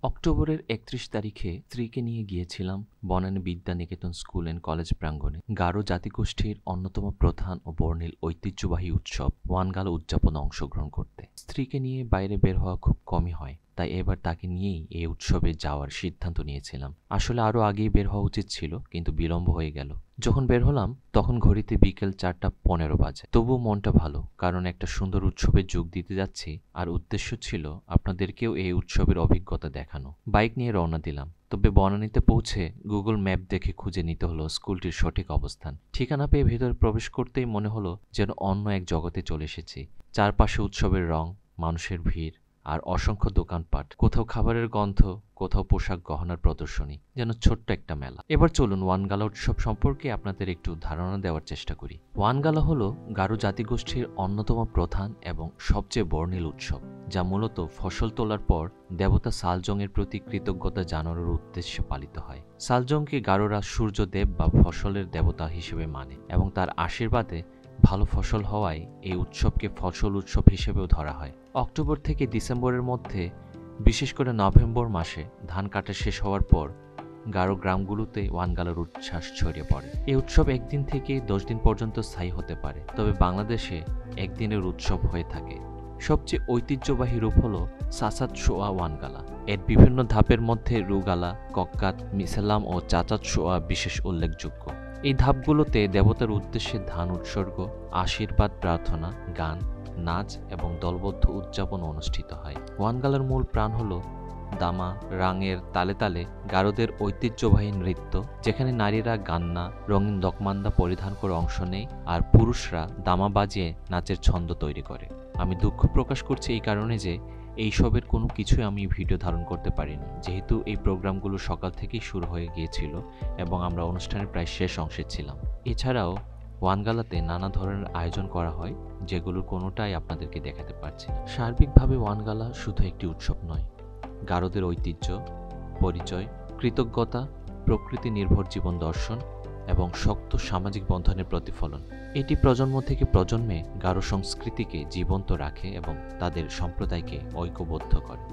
অক্টোবরের ৩১ তারিখে স্ত্রীকে নিয়ে গিয়েছিলাম Banani Vidya Niketan school and college প্রাঙ্গণে গারো জাতিগোষ্ঠীর অন্যতম প্রধান ও বর্ণিল ঐতিহ্যবাহী উৎসব ওয়ানগালা উদযাপনে অংশগ্রহণ করতে। স্ত্রীকে নিয়ে বাইরে বের হওয়া খুব কমই হয়, তাই এবার তাকে নিয়েই এই উৎসবে যাওয়ার সিদ্ধান্ত নিয়েছিলাম। আসলে আরও আগেই বের হওয়া উচিত ছিল, কিন্তু বিলম্ব হয়ে গেল। যখন বের হলাম তখন ঘড়িতে বিকেল ৪:১৫ বাজে। তবুও মনটা ভালো, কারণ একটা সুন্দর উৎসবে যোগ দিতে যাচ্ছি, আর উদ্দেশ্য ছিল আপনাদেরকেও এই উৎসবের অভিজ্ঞতা দেখানো। বাইক নিয়ে রওনা দিলাম, তবে বনানীতে পৌঁছে গুগল ম্যাপ দেখে খুঁজে নিতে হলো স্কুলটির সঠিক অবস্থান। ঠিকানা পেয়ে ভেতরে প্রবেশ করতেই মনে হলো যেন অন্য এক জগতে চলে এসেছি। চারপাশে উৎসবের রং, মানুষের ভিড় আর অসংখ্য দোকানপাট, কোথাও খাবারের গন্ধ, কোথাও পোশাক গহনার প্রদর্শনী, যেন ছোট্ট একটা মেলা। এবার চলুন ওয়ানগালা উৎসব সম্পর্কে আপনাদের একটু ধারণা দেওয়ার চেষ্টা করি। ওয়ানগালা হলো গারো জাতিগোষ্ঠীর অন্যতম প্রধান এবং সবচেয়ে বর্ণিল উৎসব, যা মূলত ফসল তোলার পর দেবতা সালজংয়ের প্রতি কৃতজ্ঞতা জানানোর উদ্দেশ্যে পালিত হয়। সালজংকে গারোরা সূর্যদেব বা ফসলের দেবতা হিসেবে মানে এবং তার আশীর্বাদে ভালো ফসল হওয়ায় এই উৎসবকে ফসল উৎসব হিসেবেও ধরা হয়। অক্টোবর থেকে ডিসেম্বরের মধ্যে, বিশেষ করে নভেম্বর মাসে ধান কাটা শেষ হওয়ার পর গারো গ্রামগুলোতে ওয়ানগালার উচ্ছ্বাস ছড়িয়ে পড়ে। এই উৎসব ১ দিন থেকে ১০ দিন পর্যন্ত স্থায়ী হতে পারে, তবে বাংলাদেশে একদিনের উৎসব হয়ে থাকে। সবচেয়ে ঐতিহ্যবাহী রূপ হল সাসাত শোয়া ওয়ানগালা। এর বিভিন্ন ধাপের মধ্যে রুগালা, কক্কাত, মিসালাম ও চাচাত শোয়া বিশেষ উল্লেখযোগ্য। এই ধাপগুলোতে দেবতার উদ্দেশ্যে ধান উৎসর্গ, আশীর্বাদ প্রার্থনা, গান, নাচ এবং দলবদ্ধ উদযাপন অনুষ্ঠিত হয়। ওয়ানগালার মূল প্রাণ হল দামা, রাঙের তালে তালে গারোদের ঐতিহ্যবাহী নৃত্য, যেখানে নারীরা গান্না, রঙিন দকমান্দা পরিধান করে অংশ নেয় আর পুরুষরা দামা বাজিয়ে নাচের ছন্দ তৈরি করে। আমি দুঃখ প্রকাশ করছি এই কারণে যে এইসবের কোনো কিছুই আমি ভিডিও ধারণ করতে পারিনি, যেহেতু এই প্রোগ্রামগুলো সকাল থেকেই শুরু হয়ে গিয়েছিল এবং আমরা অনুষ্ঠানের প্রায় শেষ অংশে ছিলাম। এছাড়াও ওয়ানগালাতে নানা ধরনের আয়োজন করা হয়, যেগুলোর কোনোটাই আপনাদেরকে দেখাতে পারছি না। সার্বিকভাবে ওয়ানগালা শুধু একটি উৎসব নয়, গারোদের ঐতিহ্য, পরিচয়, কৃতজ্ঞতা, প্রকৃতি নির্ভর জীবন দর্শন এবং শক্ত সামাজিক বন্ধনের প্রতিফলন। এটি প্রজন্ম থেকে প্রজন্মে গারো সংস্কৃতিকে জীবন্ত রাখে এবং তাদের সম্প্রদায়কে ঐক্যবদ্ধ করে।